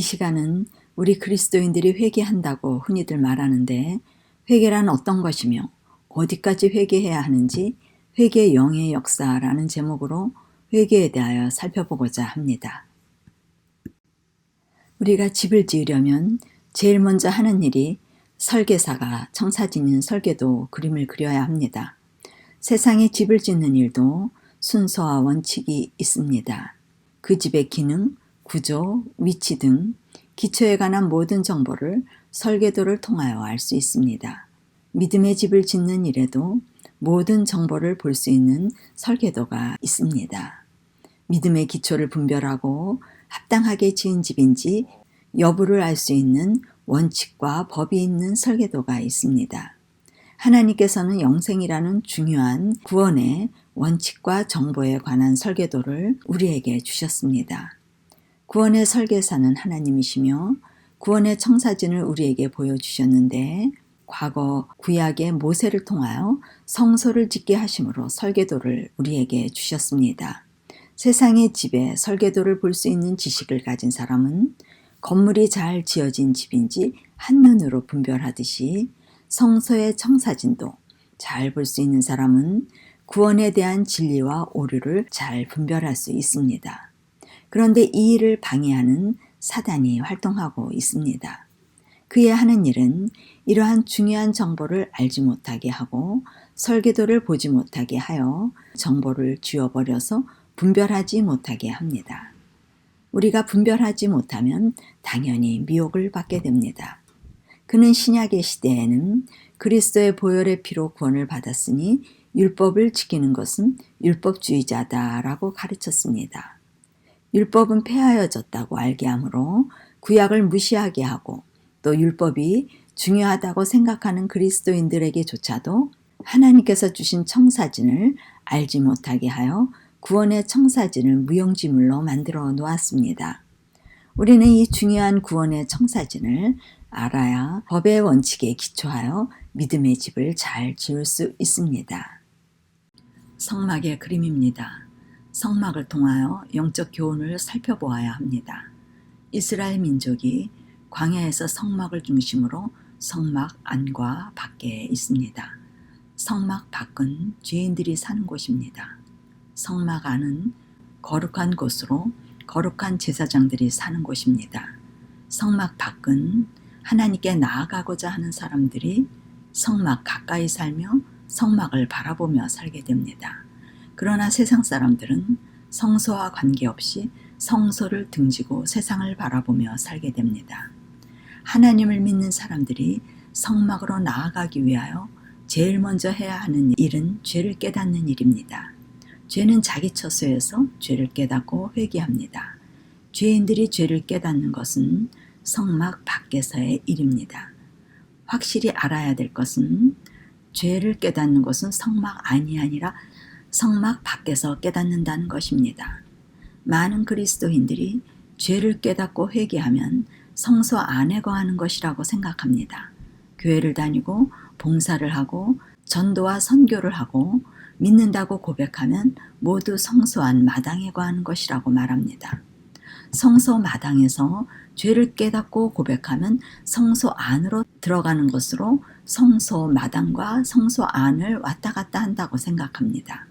이 시간은 우리 그리스도인들이 회개한다고 흔히들 말하는데 회개란 어떤 것이며 어디까지 회개해야 하는지 회개 영의 역사라는 제목으로 회개에 대하여 살펴보고자 합니다. 우리가 집을 지으려면 제일 먼저 하는 일이 설계사가 청사진인 설계도 그림을 그려야 합니다. 세상에 집을 짓는 일도 순서와 원칙이 있습니다. 그 집의 기능, 구조, 위치 등 기초에 관한 모든 정보를 설계도를 통하여 알 수 있습니다. 믿음의 집을 짓는 일에도 모든 정보를 볼 수 있는 설계도가 있습니다. 믿음의 기초를 분별하고 합당하게 지은 집인지 여부를 알 수 있는 원칙과 법이 있는 설계도가 있습니다. 하나님께서는 영생이라는 중요한 구원의 원칙과 정보에 관한 설계도를 우리에게 주셨습니다. 구원의 설계사는 하나님이시며 구원의 청사진을 우리에게 보여주셨는데 과거 구약의 모세를 통하여 성소를 짓게 하심으로 설계도를 우리에게 주셨습니다. 세상의 집의 설계도를 볼 수 있는 지식을 가진 사람은 건물이 잘 지어진 집인지 한눈으로 분별하듯이 성소의 청사진도 잘 볼 수 있는 사람은 구원에 대한 진리와 오류를 잘 분별할 수 있습니다. 그런데 이 일을 방해하는 사단이 활동하고 있습니다. 그의 하는 일은 이러한 중요한 정보를 알지 못하게 하고 설계도를 보지 못하게 하여 정보를 쥐어버려서 분별하지 못하게 합니다. 우리가 분별하지 못하면 당연히 미혹을 받게 됩니다. 그는 신약의 시대에는 그리스도의 보혈의 피로 구원을 받았으니 율법을 지키는 것은 율법주의자다라고 가르쳤습니다. 율법은 폐하여졌다고 알게 하므로 구약을 무시하게 하고 또 율법이 중요하다고 생각하는 그리스도인들에게조차도 하나님께서 주신 청사진을 알지 못하게 하여 구원의 청사진을 무용지물로 만들어 놓았습니다. 우리는 이 중요한 구원의 청사진을 알아야 법의 원칙에 기초하여 믿음의 집을 잘 지을 수 있습니다. 성막의 그림입니다. 성막을 통하여 영적 교훈을 살펴보아야 합니다. 이스라엘 민족이 광야에서 성막을 중심으로 성막 안과 밖에 있습니다. 성막 밖은 죄인들이 사는 곳입니다. 성막 안은 거룩한 곳으로 거룩한 제사장들이 사는 곳입니다. 성막 밖은 하나님께 나아가고자 하는 사람들이 성막 가까이 살며 성막을 바라보며 살게 됩니다. 그러나 세상 사람들은 성소와 관계없이 성소를 등지고 세상을 바라보며 살게 됩니다. 하나님을 믿는 사람들이 성막으로 나아가기 위하여 제일 먼저 해야 하는 일은 죄를 깨닫는 일입니다. 죄는 자기 처소에서 죄를 깨닫고 회개합니다. 죄인들이 죄를 깨닫는 것은 성막 밖에서의 일입니다. 확실히 알아야 될 것은 죄를 깨닫는 것은 성막 안이 아니라 성막 밖에서 깨닫는다는 것입니다. 많은 그리스도인들이 죄를 깨닫고 회개하면 성소 안에 거하는 것이라고 생각합니다. 교회를 다니고 봉사를 하고 전도와 선교를 하고 믿는다고 고백하면 모두 성소 안 마당에 거하는 것이라고 말합니다. 성소 마당에서 죄를 깨닫고 고백하면 성소 안으로 들어가는 것으로 성소 마당과 성소 안을 왔다 갔다 한다고 생각합니다.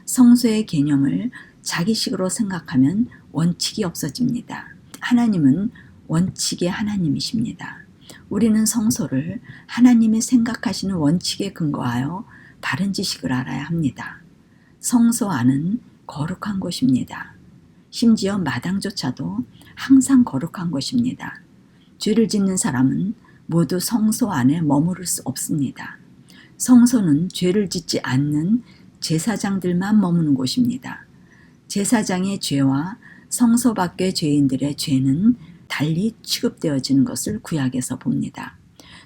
성소의 개념을 자기식으로 생각하면 원칙이 없어집니다. 하나님은 원칙의 하나님이십니다. 우리는 성소를 하나님이 생각하시는 원칙에 근거하여 바른 지식을 알아야 합니다. 성소 안은 거룩한 곳입니다. 심지어 마당조차도 항상 거룩한 곳입니다. 죄를 짓는 사람은 모두 성소 안에 머무를 수 없습니다. 성소는 죄를 짓지 않는 제사장들만 머무는 곳입니다. 제사장의 죄와 성소 밖의 죄인들의 죄는 달리 취급되어지는 것을 구약에서 봅니다.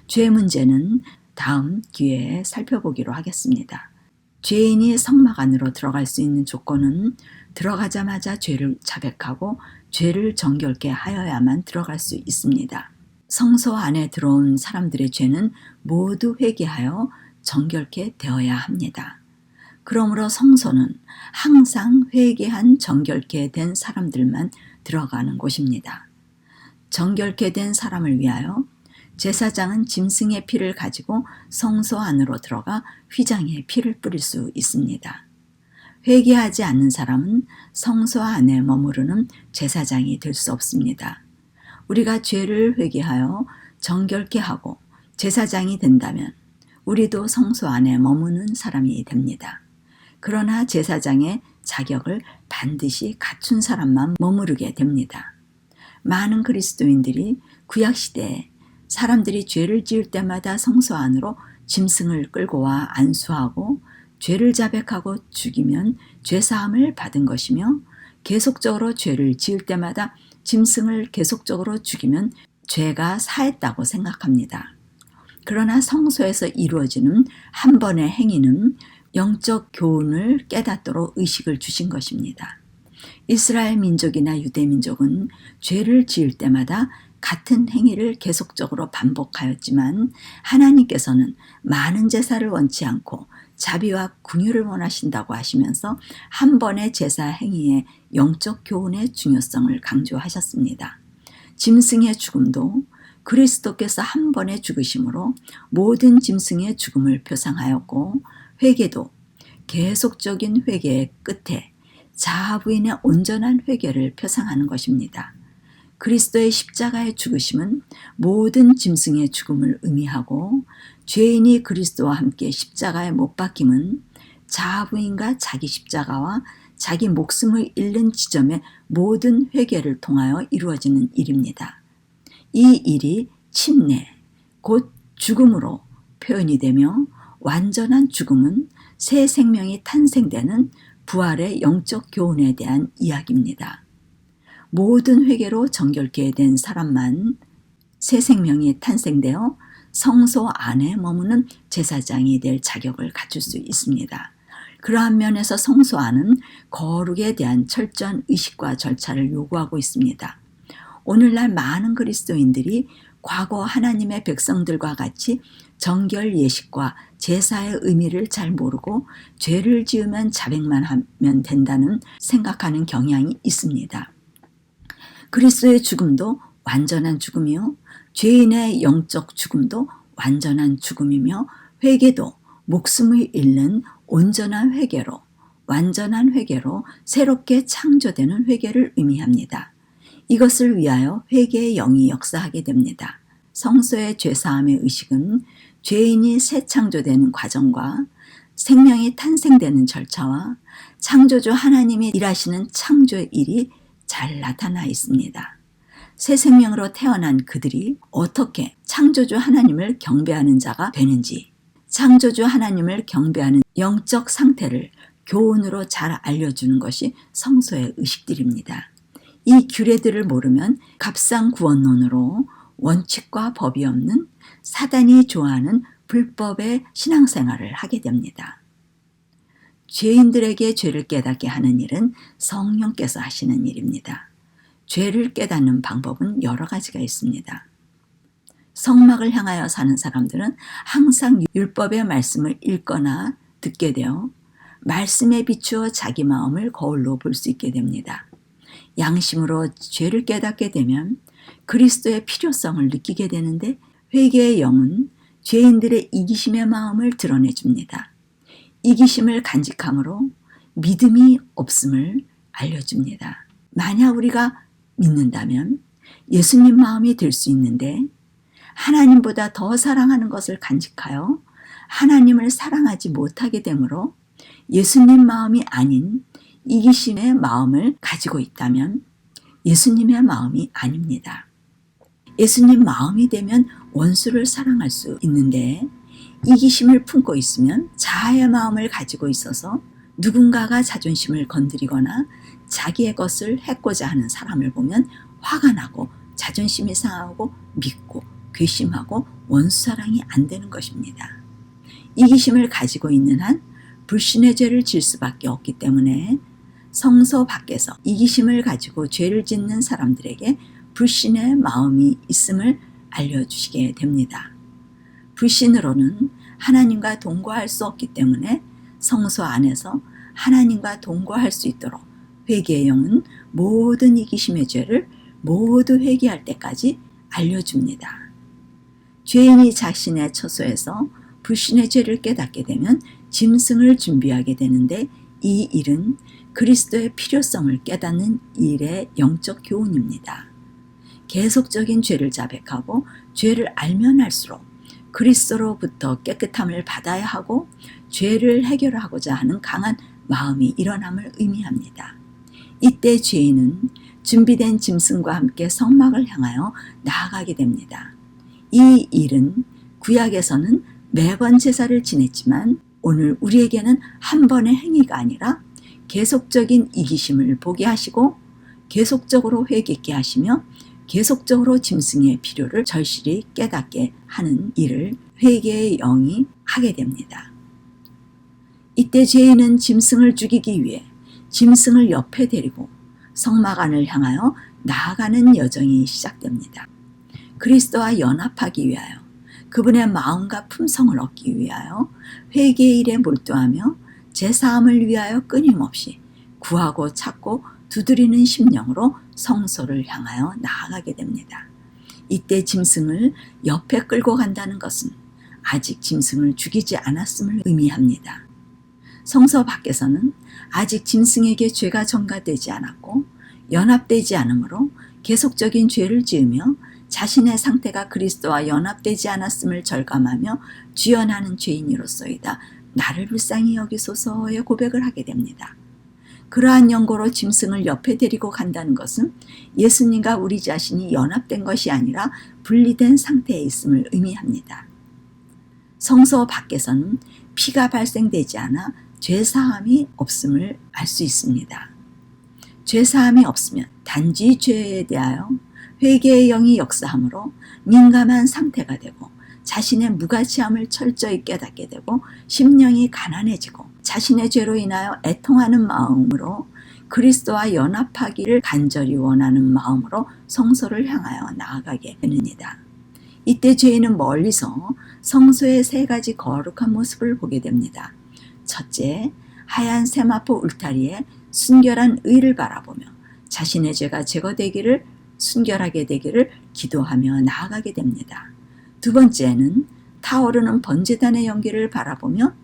죄 문제는 다음 기회에 살펴보기로 하겠습니다. 죄인이 성막 안으로 들어갈 수 있는 조건은 들어가자마자 죄를 자백하고 죄를 정결케 하여야만 들어갈 수 있습니다. 성소 안에 들어온 사람들의 죄는 모두 회개하여 정결케 되어야 합니다. 그러므로 성소는 항상 회개한 정결케 된 사람들만 들어가는 곳입니다. 정결케 된 사람을 위하여 제사장은 짐승의 피를 가지고 성소 안으로 들어가 휘장에 피를 뿌릴 수 있습니다. 회개하지 않는 사람은 성소 안에 머무르는 제사장이 될 수 없습니다. 우리가 죄를 회개하여 정결케 하고 제사장이 된다면 우리도 성소 안에 머무는 사람이 됩니다. 그러나 제사장의 자격을 반드시 갖춘 사람만 머무르게 됩니다. 많은 그리스도인들이 구약시대에 사람들이 죄를 지을 때마다 성소 안으로 짐승을 끌고 와 안수하고 죄를 자백하고 죽이면 죄사함을 받은 것이며, 계속적으로 죄를 지을 때마다 짐승을 계속적으로 죽이면 죄가 사했다고 생각합니다. 그러나 성소에서 이루어지는 한 번의 행위는 영적 교훈을 깨닫도록 의식을 주신 것입니다. 이스라엘 민족이나 유대 민족은 죄를 지을 때마다 같은 행위를 계속적으로 반복하였지만, 하나님께서는 많은 제사를 원치 않고 자비와 긍휼을 원하신다고 하시면서 한 번의 제사 행위의 영적 교훈의 중요성을 강조하셨습니다. 짐승의 죽음도 그리스도께서 한 번의 죽으심으로 모든 짐승의 죽음을 표상하였고, 회개도 계속적인 회개의 끝에 자아 부인의 온전한 회개를 표상하는 것입니다. 그리스도의 십자가의 죽으심은 모든 짐승의 죽음을 의미하고, 죄인이 그리스도와 함께 십자가에 못 박힘은 자아 부인과 자기 십자가와 자기 목숨을 잃는 지점의 모든 회개를 통하여 이루어지는 일입니다. 이 일이 침례, 곧 죽음으로 표현이 되며, 완전한 죽음은 새 생명이 탄생되는 부활의 영적 교훈에 대한 이야기입니다. 모든 회개로 정결케 된 사람만 새 생명이 탄생되어 성소 안에 머무는 제사장이 될 자격을 갖출 수 있습니다. 그러한 면에서 성소 안은 거룩에 대한 철저한 의식과 절차를 요구하고 있습니다. 오늘날 많은 그리스도인들이 과거 하나님의 백성들과 같이 정결 예식과 제사의 의미를 잘 모르고 죄를 지으면 자백만 하면 된다는 생각하는 경향이 있습니다. 그리스도의 죽음도 완전한 죽음이요, 죄인의 영적 죽음도 완전한 죽음이며, 회개도 목숨을 잃는 온전한 회개로, 완전한 회개로 새롭게 창조되는 회개를 의미합니다. 이것을 위하여 회개의 영이 역사하게 됩니다. 성소의 죄사함의 의식은 죄인이 새 창조되는 과정과 생명이 탄생되는 절차와 창조주 하나님이 일하시는 창조의 일이 잘 나타나 있습니다. 새 생명으로 태어난 그들이 어떻게 창조주 하나님을 경배하는 자가 되는지, 창조주 하나님을 경배하는 영적 상태를 교훈으로 잘 알려주는 것이 성소의 의식들입니다. 이 규례들을 모르면 갑상구원론으로 원칙과 법이 없는 사단이 좋아하는 불법의 신앙생활을 하게 됩니다. 죄인들에게 죄를 깨닫게 하는 일은 성령께서 하시는 일입니다. 죄를 깨닫는 방법은 여러 가지가 있습니다. 성막을 향하여 사는 사람들은 항상 율법의 말씀을 읽거나 듣게 되어 말씀에 비추어 자기 마음을 거울로 볼 수 있게 됩니다. 양심으로 죄를 깨닫게 되면 그리스도의 필요성을 느끼게 되는데, 회개의 영은 죄인들의 이기심의 마음을 드러내줍니다. 이기심을 간직함으로 믿음이 없음을 알려줍니다. 만약 우리가 믿는다면 예수님 마음이 될 수 있는데, 하나님보다 더 사랑하는 것을 간직하여 하나님을 사랑하지 못하게 되므로 예수님 마음이 아닌 이기심의 마음을 가지고 있다면 예수님의 마음이 아닙니다. 예수님 마음이 되면 원수를 사랑할 수 있는데, 이기심을 품고 있으면 자아의 마음을 가지고 있어서 누군가가 자존심을 건드리거나 자기의 것을 해코자 하는 사람을 보면 화가 나고 자존심이 상하고 믿고 괘씸하고 원수사랑이 안 되는 것입니다. 이기심을 가지고 있는 한 불신의 죄를 질 수밖에 없기 때문에 성소 밖에서 이기심을 가지고 죄를 짓는 사람들에게 불신의 마음이 있음을 알려주시게 됩니다. 불신으로는 하나님과 동거할 수 없기 때문에 성소 안에서 하나님과 동거할 수 있도록 회개의 영은 모든 이기심의 죄를 모두 회개할 때까지 알려줍니다. 죄인이 자신의 처소에서 불신의 죄를 깨닫게 되면 짐승을 준비하게 되는데 이 일은 그리스도의 필요성을 깨닫는 일의 영적 교훈입니다. 계속적인 죄를 자백하고 죄를 알면 할수록 그리스도로부터 깨끗함을 받아야 하고 죄를 해결하고자 하는 강한 마음이 일어남을 의미합니다. 이때 죄인은 준비된 짐승과 함께 성막을 향하여 나아가게 됩니다. 이 일은 구약에서는 매번 제사를 지냈지만 오늘 우리에게는 한 번의 행위가 아니라 계속적인 이기심을 보게 하시고 계속적으로 회개케 하시며 계속적으로 짐승의 필요를 절실히 깨닫게 하는 일을 회개의 영이 하게 됩니다. 이때 죄인은 짐승을 죽이기 위해 짐승을 옆에 데리고 성막 안을 향하여 나아가는 여정이 시작됩니다. 그리스도와 연합하기 위하여 그분의 마음과 품성을 얻기 위하여 회개의 일에 몰두하며 제사함을 위하여 끊임없이 구하고 찾고 두드리는 심령으로 성소를 향하여 나아가게 됩니다. 이때 짐승을 옆에 끌고 간다는 것은 아직 짐승을 죽이지 않았음을 의미합니다. 성소 밖에서는 아직 짐승에게 죄가 전가되지 않았고 연합되지 않으므로 계속적인 죄를 지으며 자신의 상태가 그리스도와 연합되지 않았음을 절감하며 주연하는 죄인이로소이다. 나를 불쌍히 여기소서의 고백을 하게 됩니다. 그러한 연고로 짐승을 옆에 데리고 간다는 것은 예수님과 우리 자신이 연합된 것이 아니라 분리된 상태에 있음을 의미합니다. 성소 밖에서는 피가 발생되지 않아 죄사함이 없음을 알 수 있습니다. 죄사함이 없으면 단지 죄에 대하여 회개의 영이 역사함으로 민감한 상태가 되고 자신의 무가치함을 철저히 깨닫게 되고 심령이 가난해지고 자신의 죄로 인하여 애통하는 마음으로 그리스도와 연합하기를 간절히 원하는 마음으로 성소를 향하여 나아가게 됩니다. 이때 죄인은 멀리서 성소의 세 가지 거룩한 모습을 보게 됩니다. 첫째, 하얀 세마포 울타리에 순결한 의를 바라보며 자신의 죄가 제거되기를 순결하게 되기를 기도하며 나아가게 됩니다. 두 번째는 타오르는 번제단의 연기를 바라보며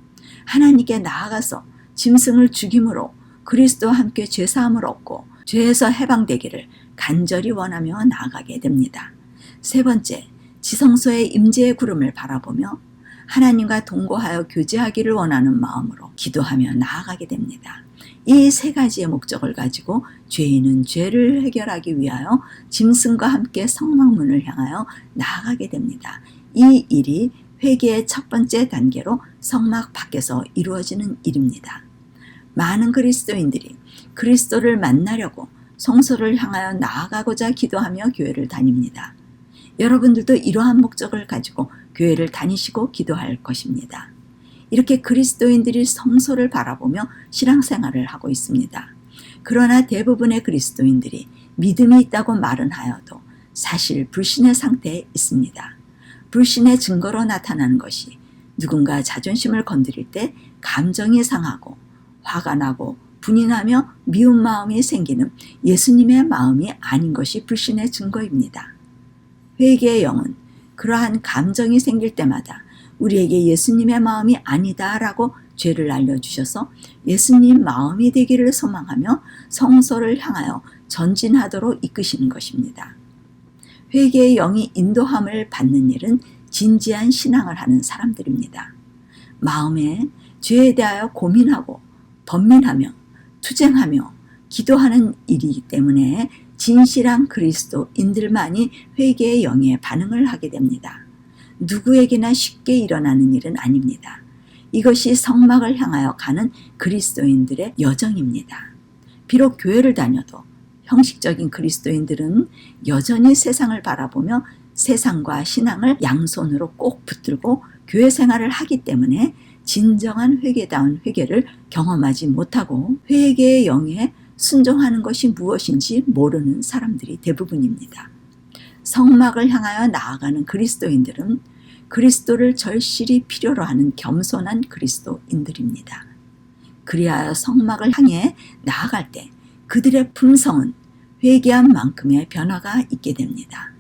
하나님께 나아가서 짐승을 죽임으로 그리스도와 함께 죄사함을 얻고 죄에서 해방되기를 간절히 원하며 나아가게 됩니다. 세 번째, 지성소의 임재의 구름을 바라보며 하나님과 동거하여 교제하기를 원하는 마음으로 기도하며 나아가게 됩니다. 이 세 가지의 목적을 가지고 죄인은 죄를 해결하기 위하여 짐승과 함께 성막문을 향하여 나아가게 됩니다. 이 일이 회개의 첫 번째 단계로 성막 밖에서 이루어지는 일입니다. 많은 그리스도인들이 그리스도를 만나려고 성소를 향하여 나아가고자 기도하며 교회를 다닙니다. 여러분들도 이러한 목적을 가지고 교회를 다니시고 기도할 것입니다. 이렇게 그리스도인들이 성소를 바라보며 신앙생활을 하고 있습니다. 그러나 대부분의 그리스도인들이 믿음이 있다고 말은 하여도 사실 불신의 상태에 있습니다. 불신의 증거로 나타나는 것이 누군가 자존심을 건드릴 때 감정이 상하고 화가 나고 분이 나며 미운 마음이 생기는 예수님의 마음이 아닌 것이 불신의 증거입니다. 회개의 영은 그러한 감정이 생길 때마다 우리에게 예수님의 마음이 아니다라고 죄를 알려주셔서 예수님 마음이 되기를 소망하며 성소를 향하여 전진하도록 이끄시는 것입니다. 회개의 영이 인도함을 받는 일은 진지한 신앙을 하는 사람들입니다. 마음에 죄에 대하여 고민하고 번민하며 투쟁하며 기도하는 일이기 때문에 진실한 그리스도인들만이 회개의 영에 반응을 하게 됩니다. 누구에게나 쉽게 일어나는 일은 아닙니다. 이것이 성막을 향하여 가는 그리스도인들의 여정입니다. 비록 교회를 다녀도 형식적인 그리스도인들은 여전히 세상을 바라보며 세상과 신앙을 양손으로 꼭 붙들고 교회 생활을 하기 때문에 진정한 회개다운 회개를 경험하지 못하고 회개의 영에 순종하는 것이 무엇인지 모르는 사람들이 대부분입니다. 성막을 향하여 나아가는 그리스도인들은 그리스도를 절실히 필요로 하는 겸손한 그리스도인들입니다. 그리하여 성막을 향해 나아갈 때 그들의 품성은 회개한 만큼의 변화가 있게 됩니다.